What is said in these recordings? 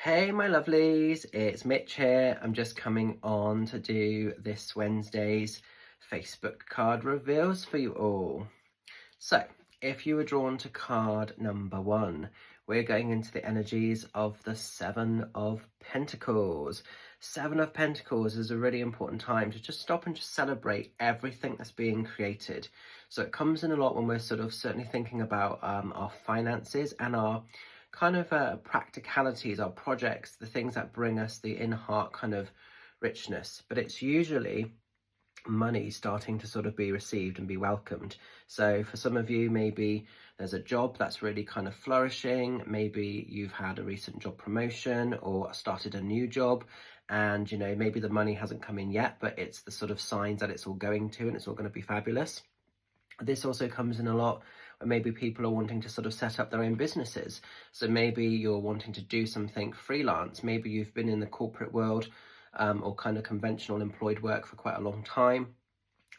Hey my lovelies, it's Mitch here. I'm just coming on to do this Wednesday's Facebook card reveals for you all. So, if you were drawn to card number 1, we're going into the energies of the Seven of Pentacles. Seven of Pentacles is a really important time to just stop and just celebrate everything that's being created. So it comes in a lot when we're sort of certainly thinking about our finances and our kind of practicalities, our projects, the things that bring us the in heart kind of richness. But it's usually money starting to sort of be received and be welcomed. So for some of you, maybe there's a job that's really kind of flourishing. Maybe you've had a recent job promotion or started a new job, and maybe the money hasn't come in yet, but it's the sort of signs that it's all going to and it's all going to be fabulous. This also comes in a lot when maybe people are wanting to sort of set up their own businesses. So maybe you're wanting to do something freelance. Maybe you've been in the corporate world or kind of conventional employed work for quite a long time.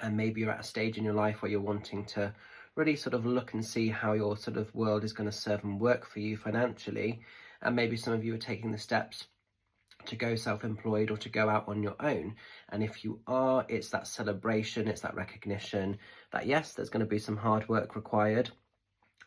And maybe you're at a stage in your life where you're wanting to really sort of look and see how your sort of world is going to serve and work for you financially. And maybe some of you are taking the steps to go self-employed or to go out on your own. And if you are, it's that celebration, it's that recognition that yes, there's going to be some hard work required,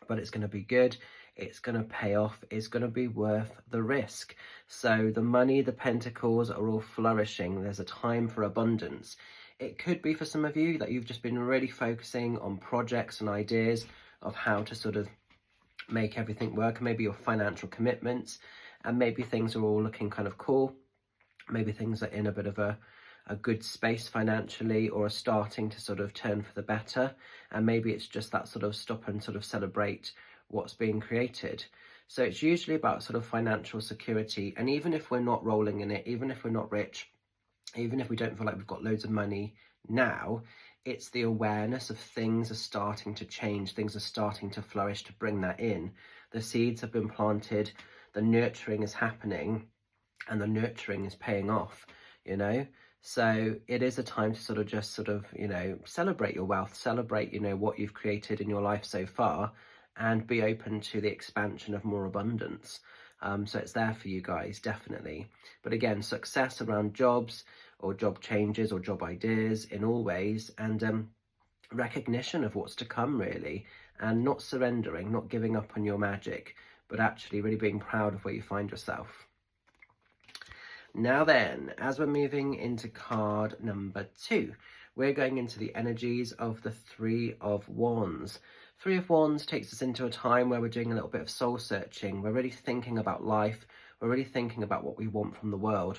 but it's going to be good, it's going to pay off, it's going to be worth the risk. So the money, the pentacles are all flourishing. There's a time for abundance. It could be for some of you that you've just been really focusing on projects and ideas of how to sort of make everything work, maybe your financial commitments, and maybe things are all looking kind of cool. Maybe things are in a bit of a good space financially or are starting to sort of turn for the better. And maybe it's just that sort of stop and sort of celebrate what's being created. So it's usually about sort of financial security. And even if we're not rolling in it, even if we're not rich, even if we don't feel like we've got loads of money now, it's the awareness of things are starting to change, things are starting to flourish to bring that in. The seeds have been planted, the nurturing is happening, and the nurturing is paying off, So it is a time to sort of just celebrate your wealth, celebrate, what you've created in your life so far, and be open to the expansion of more abundance. So it's there for you guys, definitely. But again, success around jobs or job changes or job ideas in all ways, and recognition of what's to come, really, and not surrendering, not giving up on your magic, but actually really being proud of where you find yourself. Now then, as we're moving into card number 2, we're going into the energies of the Three of Wands. Three of Wands takes us into a time where we're doing a little bit of soul searching. We're really thinking about life. We're really thinking about what we want from the world.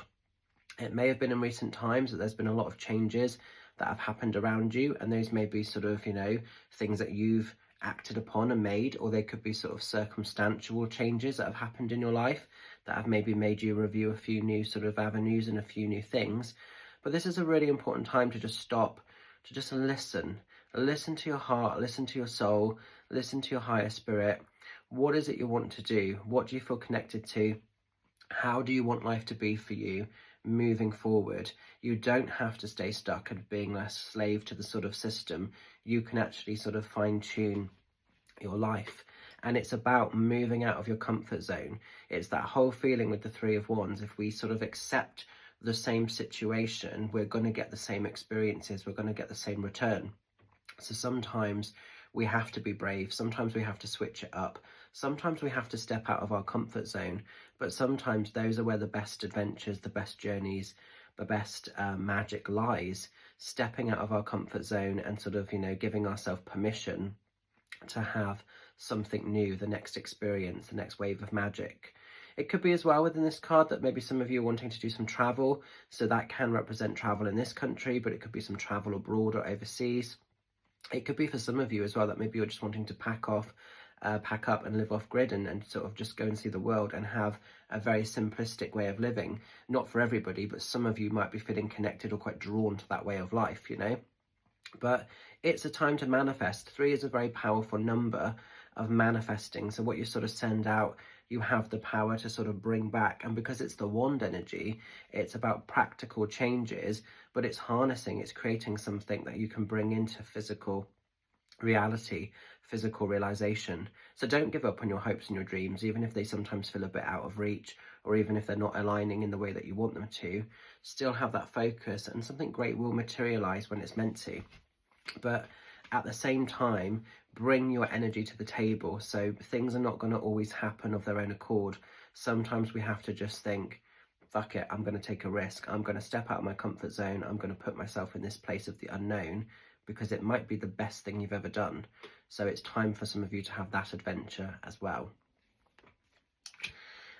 It may have been in recent times that there's been a lot of changes that have happened around you, and those may be sort of, things that you've acted upon and made, or they could be sort of circumstantial changes that have happened in your life that have maybe made you review a few new sort of avenues and a few new things. But this is a really important time to just stop, to just listen to your heart, listen to your soul, listen to your higher spirit. What is it you want to do? What do you feel connected to? How do you want life to be for you moving forward? You don't have to stay stuck and being a slave to the sort of system. You can actually sort of fine tune your life. And it's about moving out of your comfort zone. It's that whole feeling with the Three of Wands. If we sort of accept the same situation, we're going to get the same experiences. We're going to get the same return. So sometimes we have to be brave. Sometimes we have to switch it up. Sometimes we have to step out of our comfort zone. But sometimes those are where the best adventures, the best journeys, the best magic lies. Stepping out of our comfort zone and sort of, giving ourselves permission to have something new, the next experience, the next wave of magic. It could be as well within this card that maybe some of you are wanting to do some travel. So that can represent travel in this country, but it could be some travel abroad or overseas. It could be for some of you as well that maybe you're just wanting to pack up and live off grid and sort of just go and see the world and have a very simplistic way of living. Not for everybody, but some of you might be feeling connected or quite drawn to that way of life, But it's a time to manifest. 3 is a very powerful number of manifesting. So what you sort of send out, you have the power to sort of bring back. And because it's the wand energy, it's about practical changes, but it's harnessing, it's creating something that you can bring into physical reality physical realization. So don't give up on your hopes and your dreams, even if they sometimes feel a bit out of reach, or even if they're not aligning in the way that you want them to. Still have that focus, and something great will materialize when it's meant to. But at the same time, bring your energy to the table. So things are not going to always happen of their own accord. Sometimes we have to just think, fuck it, I'm going to take a risk. I'm going to step out of my comfort zone. I'm going to put myself in this place of the unknown, because it might be the best thing you've ever done. So it's time for some of you to have that adventure as well.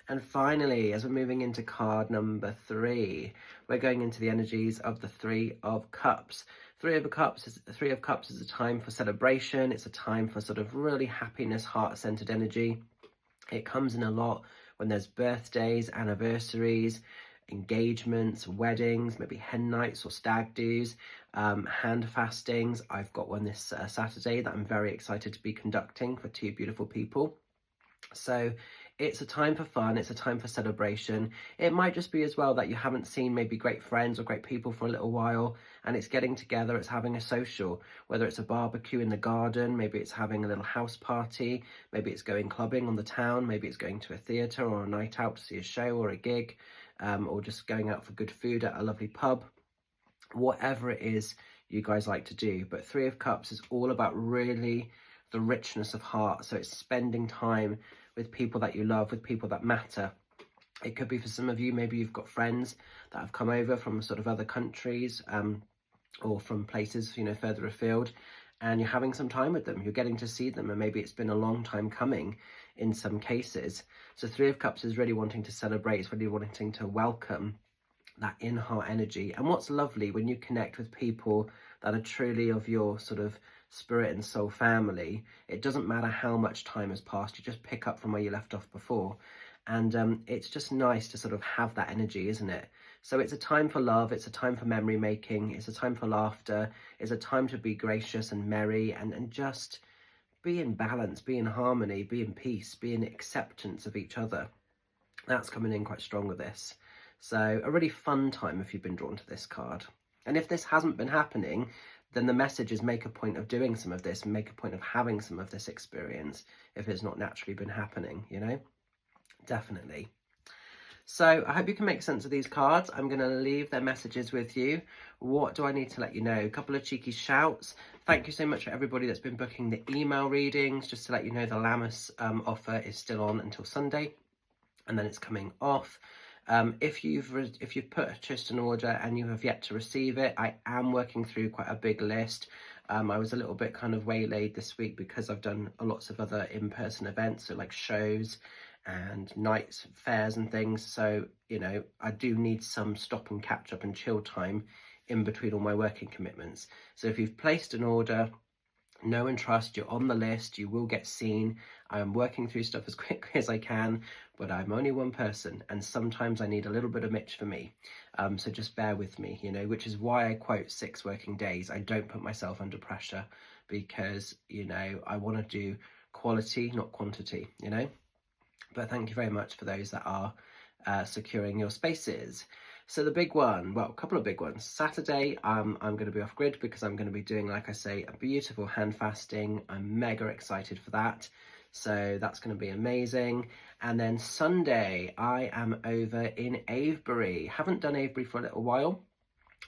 And finally, as we're moving into card number 3, we're going into the energies of the Three of Cups. Three of Cups is a time for celebration. It's a time for sort of really happiness, heart-centered energy. It comes in a lot when there's birthdays, anniversaries, engagements, weddings, maybe hen nights or stag do's, hand fastings. I've got one this Saturday that I'm very excited to be conducting for 2 beautiful people. So it's a time for fun, it's a time for celebration. It might just be as well that you haven't seen maybe great friends or great people for a little while, and it's getting together, it's having a social, whether it's a barbecue in the garden, maybe it's having a little house party, maybe it's going clubbing on the town, maybe it's going to a theatre or a night out to see a show or a gig, or just going out for good food at a lovely pub. Whatever it is you guys like to do. But Three of Cups is all about really the richness of heart. So it's spending time with people that you love, with people that matter. It could be for some of you, maybe you've got friends that have come over from sort of other countries, or from places, you know, further afield, and you're having some time with them. You're getting to see them, and maybe it's been a long time coming in some cases. So Three of Cups is really wanting to celebrate, it's really wanting to welcome that in-heart energy. And what's lovely when you connect with people that are truly of your sort of spirit and soul family, it doesn't matter how much time has passed, you just pick up from where you left off before. And it's just nice to sort of have that energy, isn't it? So it's a time for love, it's a time for memory making, it's a time for laughter, it's a time to be gracious and merry, and just be in balance, be in harmony, be in peace, be in acceptance of each other. That's coming in quite strong with this. So a really fun time if you've been drawn to this card. And if this hasn't been happening, then the message is make a point of doing some of this, and make a point of having some of this experience if it's not naturally been happening, you know? Definitely. So I hope you can make sense of these cards. I'm going to leave their messages with you. What do I need to let you know? A couple of cheeky shouts. Thank you so much for everybody that's been booking the email readings. Just to let you know, the Lammas offer is still on until Sunday, and then it's coming off. If you've purchased an order and you have yet to receive it, I am working through quite a big list. I was a little bit kind of waylaid this week because I've done lots of other in-person events, so like shows and nights, fairs and things. So, you know, I do need some stop and catch up and chill time in between all my working commitments. So if you've placed an order, know and trust you're on the list, you will get seen. I'm working through stuff as quickly as I can, but I'm only one person, and sometimes I need a little bit of Mitch for me. So just bear with me, you know, which is why I quote 6 working days. I don't put myself under pressure because, you know, I want to do quality, not quantity, you know. But thank you very much for those that are securing your spaces. So the big one, well, a couple of big ones. Saturday, I'm going to be off grid because I'm going to be doing, like I say, a beautiful hand fasting. I'm mega excited for that. So that's going to be amazing. And then Sunday, I am over in Avebury. Haven't done Avebury for a little while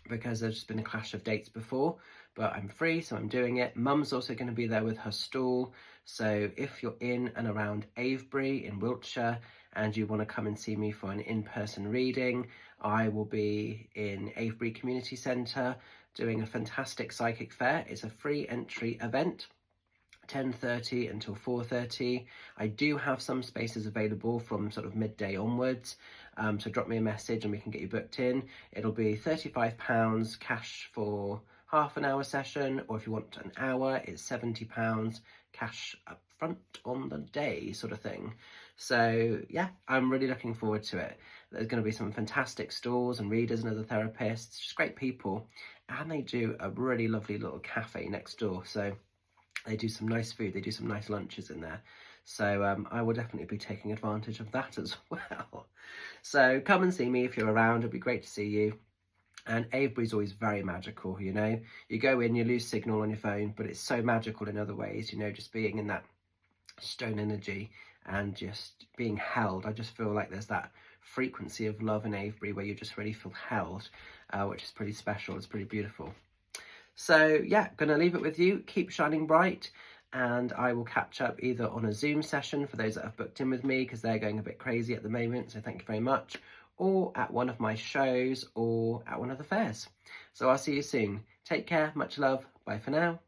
because there's just been a clash of dates before, but I'm free, so I'm doing it. Mum's also going to be there with her stall. So if you're in and around Avebury in Wiltshire and you want to come and see me for an in-person reading, I will be in Avebury Community Centre doing a fantastic psychic fair. It's a free entry event, 10:30 until 4:30. I do have some spaces available from sort of midday onwards, so drop me a message and we can get you booked in. It'll be £35 cash for half an hour session, or if you want an hour, it's £70 cash up front on the day, sort of thing. So yeah, I'm really looking forward to it. There's going to be some fantastic stalls and readers and other therapists, just great people, and they do a really lovely little cafe next door. So they do some nice food, they do some nice lunches in there. So I will definitely be taking advantage of that as well. So come and see me if you're around, it'd be great to see you. And Avebury's always very magical, you know. You go in, you lose signal on your phone, but it's so magical in other ways, you know, just being in that stone energy and just being held. I just feel like there's that frequency of love in Avebury where you just really feel held, which is pretty special. It's pretty beautiful. So yeah, gonna leave it with you. Keep shining bright, and I will catch up either on a Zoom session for those that have booked in with me, because they're going a bit crazy at the moment, so thank you very much, or at one of my shows or at one of the fairs. So I'll see you soon. Take care, much love, bye for now.